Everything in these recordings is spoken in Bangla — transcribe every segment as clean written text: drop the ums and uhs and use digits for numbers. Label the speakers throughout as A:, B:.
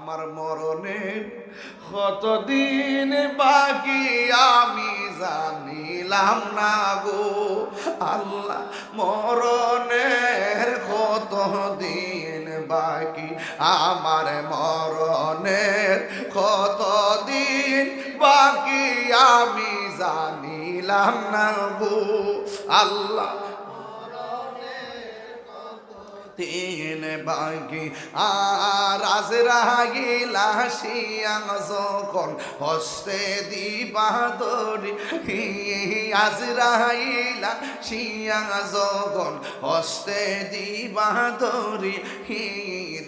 A: আমার মরণের কতদিন বাকি আমি জানিলাম না গো আল্লাহ মরণের কতদিন বাকি আমার মরণের কতদিন বাকি আমি জানিলাম না গো আল্লাহ তিন বাকি আর আজরাইল আসিয়া যখন হস্তে দিবা ধরি আজরাইল আসিয়া যখন হস্তে দিবা ধরি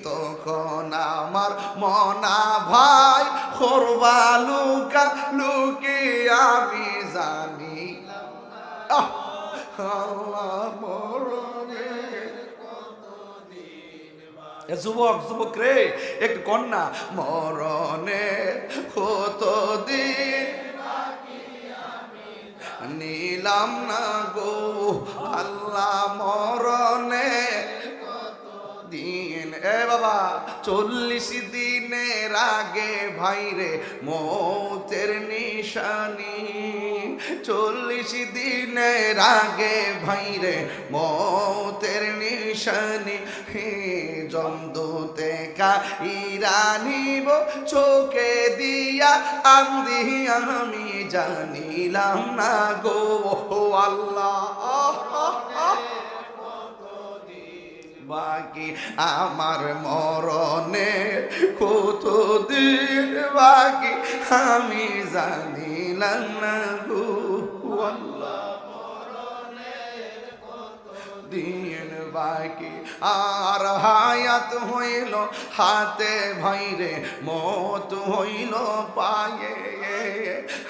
A: তখন আমার মনা ভাই করবা লুকা লুকি আমি জানি আল্লাহ মরণে যুবক যুবক রে একটু কন্যা মরণে কতদিন নিলাম না গো আল্লাহ মরণে দিন এ বাবা 40 দিনের আগে ভাইরে মৌতের নিশানি 40 দিনের আগে ভাইরে মৌতের নিশানি জমদূতে কাইরানিব চোখে দিয়া আন্দি আমি জানিলাম না গো আল্লাহ বাকি আমার মরণে কতদিন বাকি আমি জানিলাম না গো আল্লাহ দিন বাকি আর হায়াত হইল হাতে ভাইরে মত হইল পায়ে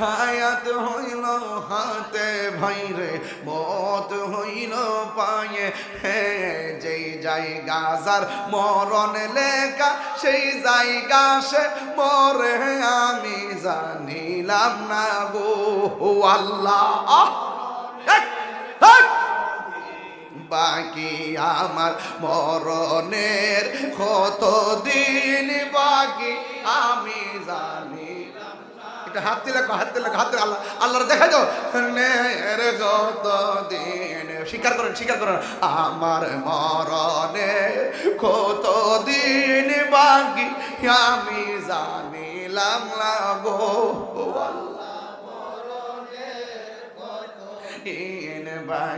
A: হায়াত হইল হাতে ভাইরে মত হইল পায়ে হে যেই জায়গা যার মরণ লেখা সেই জায়গা সে মরে আমি জানিলাম না গো আল্লাহ বাকি আমার মরণের কতদিন বাকি আমি জানি এটা হাত দিলে হাত দিলে হাত দিলে আল্লাহ আল্লাহর দেখা যাও কতদিন স্বীকার করেন আমার মরণের কতদিন বাকি আমি জানিলাম না গো আল্লাহ মরণের কতদিন বাকি